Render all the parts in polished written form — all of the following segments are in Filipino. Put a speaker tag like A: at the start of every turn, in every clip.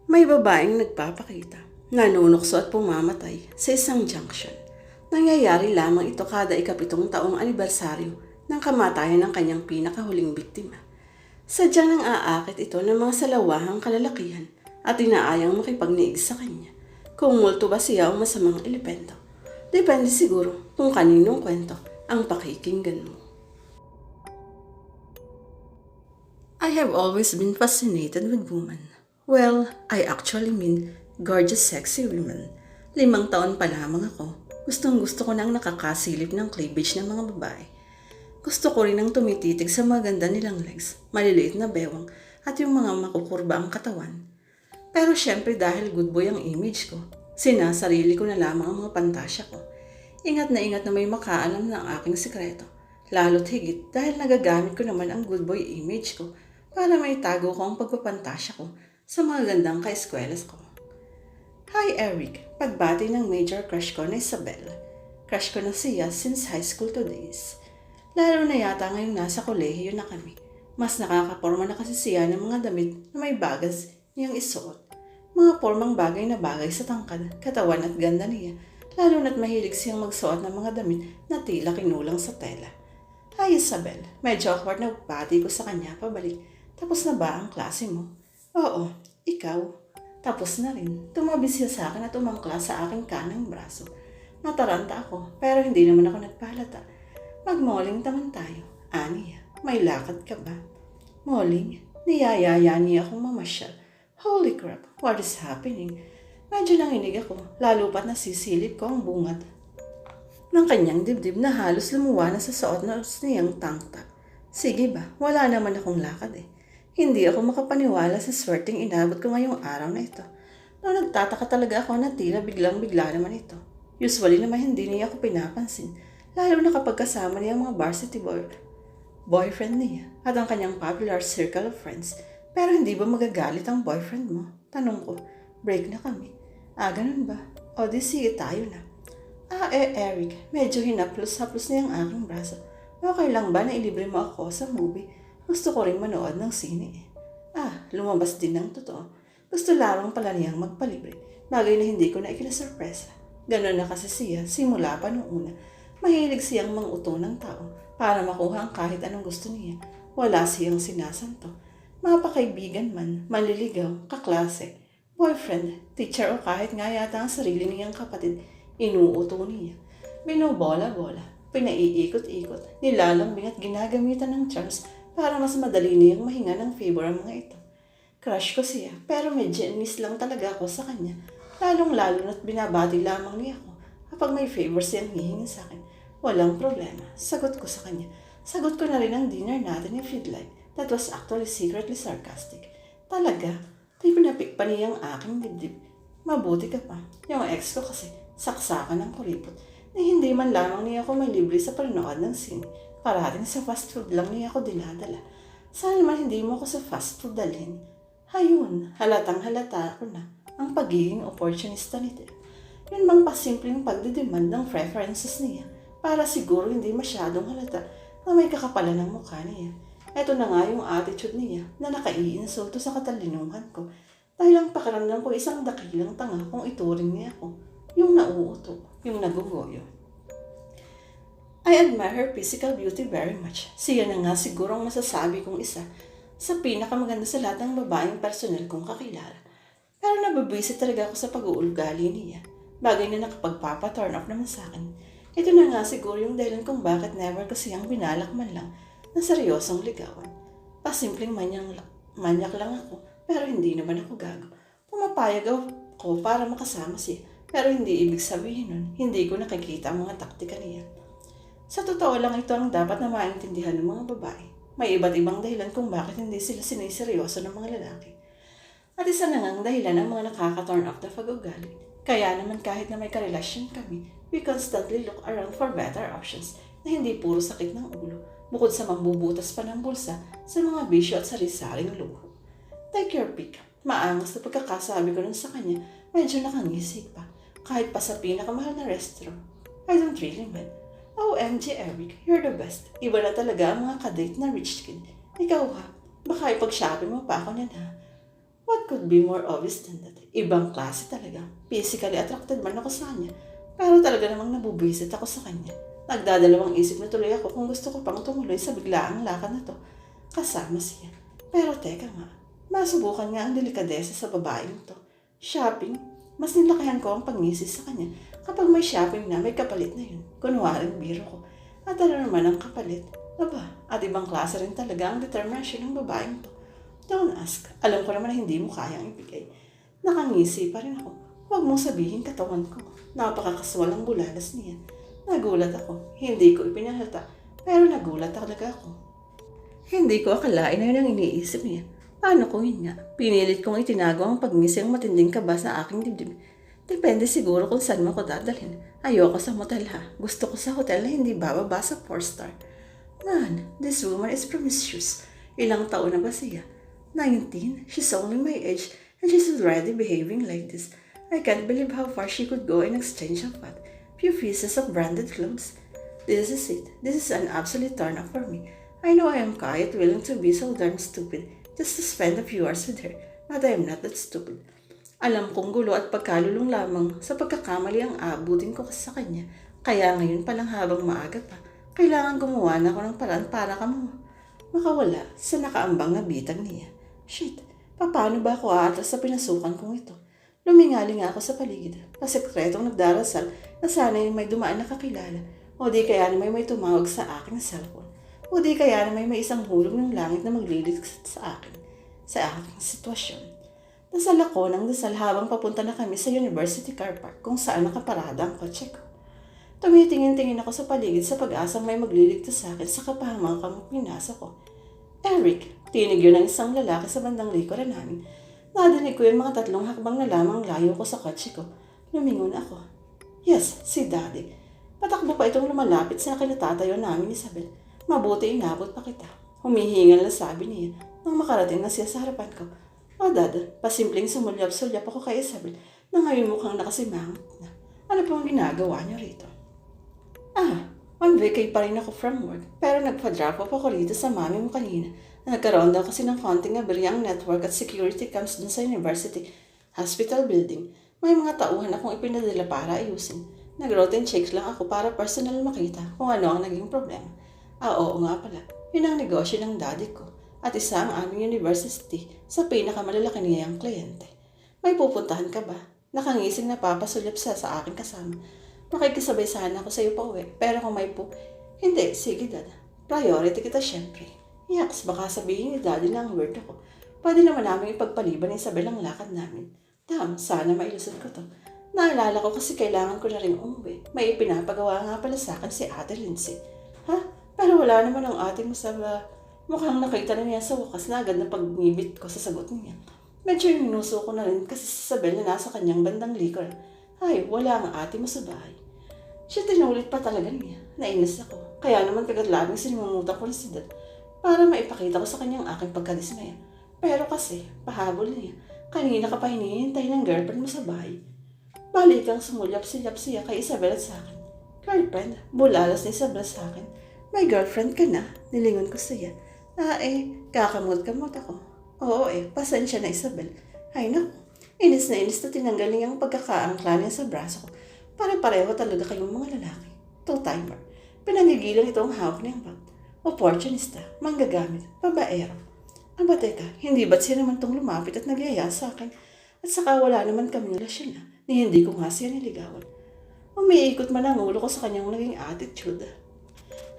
A: May babaeng nagpapakita, nanunukso at pumamatay sa isang junction. Nangyayari lamang ito kada ikapitong taong anibersaryo ng kamatayan ng kanyang pinakahuling biktima. Sadyang nang aakit ito ng mga salawahang kalalakihan at inaayang makipagniig sa kanya. Kung multo ba siya o masamang elemento? Depende siguro kung kaninong kwento ang pakikinggan mo. I have always been fascinated with women. Well, I actually mean gorgeous sexy women. 5 taon pa lamang ako. Gustong gusto ko nang nakakasilip ng cleavage ng mga babae. Gusto ko rin ang tumititig sa maganda nilang legs, maliliit na bewang at yung mga makukurba ang katawan. Pero syempre dahil good boy ang image ko, sinasarili ko na lamang ang mga pantasya ko. Ingat na may makaalam ng aking sikreto. Lalo't higit dahil nagagamit ko naman ang good boy image ko para maitago ko ang pagpapantasya ko sa mga gandang kaeskwelas ko. Hi Eric, pagbati ng major crush ko na Isabel. Crush ko na siya since high school to days. Lalo na yata ngayong nasa kolehiyo na kami. Mas nakakaporma na kasi siya ng mga damit na may bagas niyang isuot. Mga pormang bagay na bagay sa tangkad, katawan at ganda niya. Lalo na't mahilig siyang magsuot ng mga damit na tila kinulang sa tela. Hi Isabel, medyo awkward na bati ko sa kanya pabalik. Tapos na ba ang klase mo? Oo, ikaw. Tapos na rin. Tumabi siya sa akin at umangkla sa aking kanang braso. Nataranta ako, pero hindi naman ako nagpalata. Mag-malling naman tayo. Aniya, may lakad ka ba? Malling? Niyayaya niya akong mamasyal. Holy crap, what is happening? Medyo nanginig ako, lalo pat nasisilip ko ang bungat ng kanyang dibdib na halos lumuwa na sa suot na niyang tank top. Sige ba, wala naman akong lakad eh. Hindi ako makapaniwala sa swerteng inabot ko ngayong araw na ito. No, nagtataka talaga ako na tila biglang-bigla naman ito. Usually naman hindi niya ako pinapansin, lalo na kapag kasama niya ang mga varsity boyfriend niya at ang kanyang popular circle of friends. Pero hindi ba magagalit ang boyfriend mo? Tanong ko, break na kami. Ganun ba? O di sige tayo na. Eric, medyo hinaplos-haplos na yung aking braso. Okay lang ba na ilibre mo ako sa movie? Gusto ko rin manood ng sine eh. Lumabas din ng totoo. Gusto lamang pala niyang magpalibre. Bagay na hindi ko na ikinasurpresa. Ganon na kasi siya, simula pa noong una. Mahilig siyang manguto ng tao para makuha ang kahit anong gusto niya. Wala siyang sinasanto. Mapakaibigan man, manliligaw, kaklase, boyfriend, teacher o kahit nga yata ang sarili niyang kapatid, inuuto niya. Binobola-bola, pinaiikot-ikot, nilalambing at ginagamitan ng charms para mas madali niyang mahinga ng favor ang mga ito. Crush ko siya, pero medyo miss lang talaga ako sa kanya. Lalong-lalo na't binabati lamang niya ako kapag may favor siyang hihingin sa akin. Walang problema, sagot ko sa kanya. Sagot ko na rin ang dinner natin if you'd like. That was actually secretly sarcastic. Talaga, tayo pinapik pa niya ang aking dibdib. Mabuti ka pa. Yung ex ko kasi, saksakan ng kuripot, na hindi man lamang niya ako may libre sa panonood ng sine. Parating sa fast food lang niya ako dinadala. Sana naman hindi mo ako sa fast food dalhin. Hayun, halatang halata ako na ang pagiging opportunista nito. Yun bang pasimpleng pagdidemand ng preferences niya para siguro hindi masyadong halata na may kakapalan ng mukha niya. Ito na nga yung attitude niya na nakaiinsulto sa katalinuhan ko dahil ang pakiramdam ko isang dakilang tanga kung ituring niya ako. Yung nauuto, yung nagugoyo. I admire her physical beauty very much. Siya na nga siguro ang masasabi kong isa sa pinakamaganda sa lahat ng babaeng personal kong kakilala. Pero nababwisit talaga ako sa pag-uugali niya. Bagay na nakapagpapa-turn off naman sa akin. Ito na nga siguro yung dahilan kung bakit never ko siyang binalak man lang na seryosong ligawan. Pasimpleng manyak lang ako, pero hindi naman ako gago. Pumapayag ako para makasama siya, pero hindi ibig sabihin nun, hindi ko nakikita ang mga taktika niya. Sa totoo lang ito ang dapat na maintindihan ng mga babae. May iba't ibang dahilan kung bakit hindi sila siniseryoso ng mga lalaki. At isa na ngang dahilan ang mga nakaka-turn off na pag-ugali. Kaya naman kahit na may karelasyon kami, we constantly look around for better options na hindi puro sakit ng ulo, bukod sa mambubutas pa ng bulsa sa mga bisyo at sari-saring luho. Take your pick. Maangas na pagkakasabi ko nun sa kanya, medyo nakangisig pa, kahit pa sa pinakamahal na restaurant. I don't really mind. OMG Eric, you're the best. Iba na talaga ang mga kadate na rich kid. Ikaw ha, baka ipag-shopping mo pa ako niyan ha. What could be more obvious than that? Ibang klase talaga. Physically attracted man ako sa kanya. Pero talaga namang nabubisit ako sa kanya. Nagdadalawang isip na tuloy ako kung gusto ko pang tumuloy sa biglaang lakad na to. Kasama siya. Pero teka nga, masubukan nga ang delikadesa sa babaeng to. Shopping, mas nilakayan ko ang pagmisis sa kanya. Kapag may shopping na, may kapalit na yun. Kunwaring biro ko. At ano naman ang kapalit? Aba, at ibang klase rin talaga ang determination ng babaeng to. Don't ask. Alam ko naman na hindi mo kayang ibigay. Nakangisi pa rin ako. Huwag mong sabihin katawan ko. Napakakaswal ang bulalas niya. Nagulat ako. Hindi ko ipinalata. Pero nagulat talaga ako. Hindi ko akalain na yun ang iniisip niya. Paano kung yun nga? Pinilit kong itinago ang pagngisi ang matinding kaba sa aking dibdib. Depende siguro kung saan mo ko dadalhin. Ayoko sa motel ha. Gusto ko sa hotel na hindi bababa sa 4-star. Man, this woman is promiscuous. Ilang taon na ba siya? 19? She's only my age and she's already behaving like this. I can't believe how far she could go in exchange of what? Few pieces of branded clothes. This is it. This is an absolute turn off for me. I know I am quite willing to be so darn stupid just to spend a few hours with her, but I am not that stupid. Alam kong gulo at pagkalulong lamang sa pagkakamali ang aabutin ko sa kanya. Kaya ngayon palang habang maaga pa, kailangan gumawa na ako ng paraan para makawala sa nakaambang na bitag niya. Shit, paano ba ako aatras sa pinasukan kong ito? Lumingaling ako sa paligid, pasekretong nagdarasal na sana yung may dumaan na kakilala, o di kaya na may tumawag sa aking cellphone, o di kaya na may isang hulog ng langit na magliligtas sa aking sitwasyon. Dasal ako ng dasal habang papunta na kami sa University Car Park kung saan nakaparada ang kotse ko. Tumitingin-tingin ako sa paligid sa pag-asang may magliligtas sa akin sa kapahamakang pinasa ko. Eric, tinig yun ng isang lalaki sa bandang likuran namin. Nadinig ko yung mga 3 hakbang na lamang layo ko sa kotse ko. Lumingon ako. Yes, si Daddy. Patakbo pa itong lumalapit sa kinatatayo namin ni Isabel. Mabuti inabot pa kita. Humihingal na sabi niya nang makarating na siya sa harapan ko. O Dad, pasimpleng sumulyap-sulyap ako kay Isabel na ngayon mukhang nakasimangot na. Ano pong ginagawa niyo rito? On vacay pa rin ako from work, pero nagpa-drop off ako rito sa mami mo kanina. Nagkaroon daw kasi ng konting aberyang network at security cams dun sa university hospital building. May mga tauhan akong ipinadala para ayusin. Nag-routine checks lang ako para personal makita kung ano ang naging problema. Oo nga pala, yun ang negosyo ng daddy ko at isa ang aming university sa pinakamalalaki niyang kliyente. May pupuntahan ka ba? Nakangising na papasulyap sa aking kasama. Makikisabay sana ako sa iyo pa uwi, pero kung may hindi, sige Dad. Priority kita syempre. Yaks, baka sabihin ni Daddy lang weird ako. Pwede naman namin ipagpaliban ni Isabel ang lakad namin. Sana mailusot ko to. Naalala ko kasi kailangan ko na rin umuwi. May ipinapagawa nga pala sa akin si Ate Lindsay. Pero wala naman ang ate mo sa mukhang nakita na niya sa wakas na agad na pag-ngibit ko sa sagot niya. Medyo minuso ko na rin kasi si Isabel na nasa kanyang bandang likod. Ay, wala ang ate mo sa bahay. Siya tinulit pa talaga niya. Nainis ako. Kaya naman kagadlabing sinimungutan ko na si Dad para maipakita ko sa kanyang aking pagkadismaya. Pero kasi, pahabol niya. Kanina ka pa hinihintay ng girlfriend mo sa bahay. Balikang sumulyap-silyap siya kay Isabel at sa akin. Girlfriend? Bulalas ni Isabel sa akin. May girlfriend ka na? Nilingon ko siya. Kakamot-kamot ako. Oo pasensya na Isabel. Ay naku. Inis na tinanggal niya ang pagkakaangkla niya sa braso ko. Pare-pareho talaga kayong mga lalaki. Two-timer. Pinangigilan ito ang hawak niyang bag. Opportunista, manggagamit, babaero. Aba teka, hindi ba't siya naman tong lumapit at nagyaya sa akin? At saka wala naman kaming relasyon na, ni hindi ko nga siya niligawan. Umiikot man ang ulo ko sa kanyang naging attitude.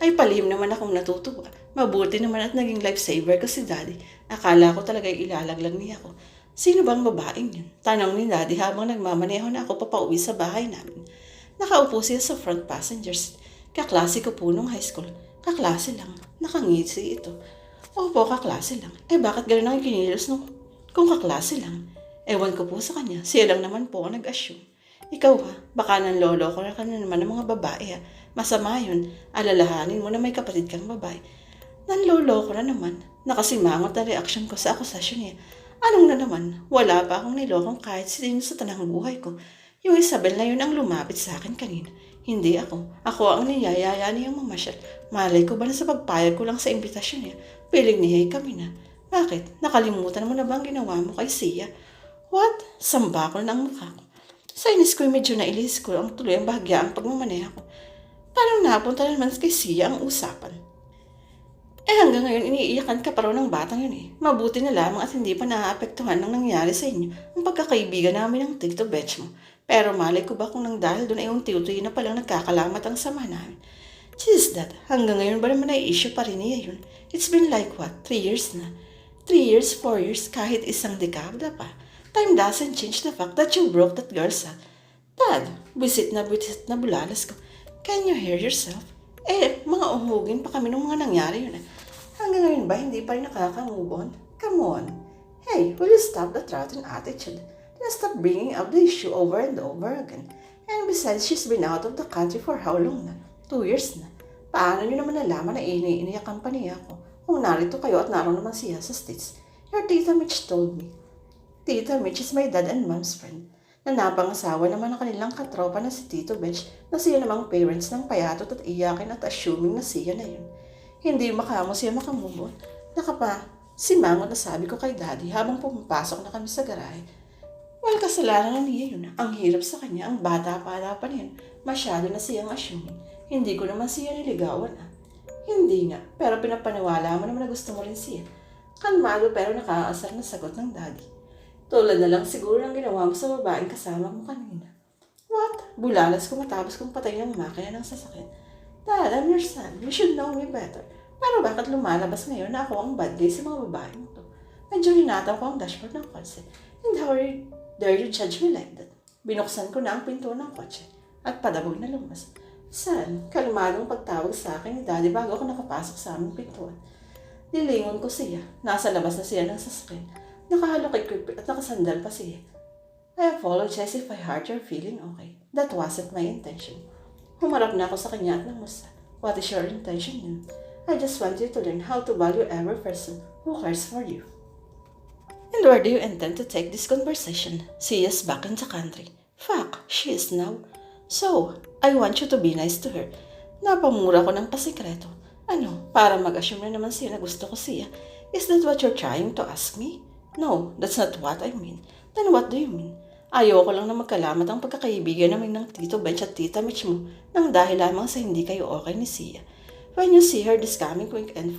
A: Ay palihim naman akong natutuwa. Mabuti naman at naging lifesaver ko si Daddy. Akala ko talaga ilalaglag niya ako. Sino bang babaeng yun? Tanong ni Daddy habang nagmamaneho na ako papauwi sa bahay namin. Nakaupo siya sa front passenger seat. Kaklase ko po nung high school. Kaklase lang. Nakangisi ito. Opo, kaklase lang. Bakit gano'n ang kinilos nung kung kaklase lang? Ewan ko po sa kanya. Siya lang naman po ang nag-assume. Ikaw baka nanlolo ko na ka na naman ng mga babae Masama yun. Alalahanin mo na may kapatid kang babae. Nanlolo ko na naman. Nakasimangot na reaksyon ko sa akusasyon niya. Anong na naman? Wala pa akong nilokong kahit sino sa tanang buhay ko. Yung Isabel na yun ang lumapit sa akin kanina. Hindi ako. Ako ang niyayaya niyang mamasyal. Malay ko ba na sa pagpayag ko lang sa imbitasyon niya? Piling niya kami na. Bakit? Nakalimutan mo na ba ang ginawa mo kay Sia? What? Sambakol ng mukha ko. Sa inis ko medyo nailis ko ang tuloy ang bahagyaang pagmamaneha ko. Parang napunta naman kay Sia ang usapan. Hanggang ngayon iniiyakan ka pa raw ng batang yun eh. Mabuti na lamang at hindi pa naaapektuhan ng nangyari sa inyo ang pagkakaibigan namin ng Tito Betch mo. Pero malay ko ba kung nang dahil doon ay unti-unti na palang nagkakalamat ang sama namin. Jeez that, hanggang ngayon ba naman ay issue pa rin niya yun? It's been like what, 3 years na? 3 years, 4 years, kahit isang dekada pa. Time doesn't change the fact that you broke that girl's heart. Dad, bisit na bulalas ko. Can you hear yourself? Mga uhugin pa kami ng mga nangyari yun. Hanggang ngayon ba hindi pa rin nakaka-move on? Come on. Hey, will you stop that rotten attitude? Then stop bringing up the issue over and over again. And besides, she's been out of the country for how long na? 2 years na. Paano nyo naman nalaman na iniiyakan pa niya ako? Kung narito kayo at naroon naman siya sa States. Your Tita Mitch told me. Tita Mitch is my dad and mom's friend. Na napangasawa naman ang kanilang katropa na si Tito Bench na siya namang parents ng payatot at iyakin at assuming na siya na yun. Hindi makamo siya makamove on. Simangot na sabi ko kay daddy habang pumapasok na kami sa garahe. Well, kasalanan na niya yun. Ang hirap sa kanya, ang bata pa yun. Masyado na siyang assuming. Hindi ko naman siya niligawan Hindi nga, pero pinapaniwala mo naman na gusto mo rin siya. Kalmado pero nakakaasar na sagot ng daddy. Tulad na lang siguro ng ginawa mo sa babaeng kasama mo kanina. What? Bulalas ko matapos kong patayin ang makina ng sasakyan. Dad, I'm your son. You should know me better. Pero bakit lumalabas ngayon na ako ang bad guy sa mga babaeng to? Medyo hinataw ko ang dashboard ng kotse. And how dare you judge me like that? Binuksan ko na ang pinto ng kotse at padabog na lumas. Son, kalmadong pagtawag sa akin ni daddy bago ako nakapasok sa aming pintuan. Nilingon ko siya. Nasa labas na siya ng sasakyan. Nakahalukit ko at nakasandal pa siya. I apologize if I hurt your feeling, okay? That wasn't my intention. Humarap na ako sa kanya at namusta. What is your intention yun? I just want you to learn how to value every person who cares for you. And where do you intend to take this conversation? She is back in the country. Fuck, she is now. So, I want you to be nice to her. Napamura ko ng pasikreto. Para mag-assume na naman siya na gusto ko siya. Is that what you're trying to ask me? No, that's not what I mean. Then what do you mean? Ayoko lang na magkalamat ang pagkakaibigan namin ng Tito Bench at Tita Mitch mo nang dahil lamang sa hindi kayo okay ni Sia. When you see her this coming weekend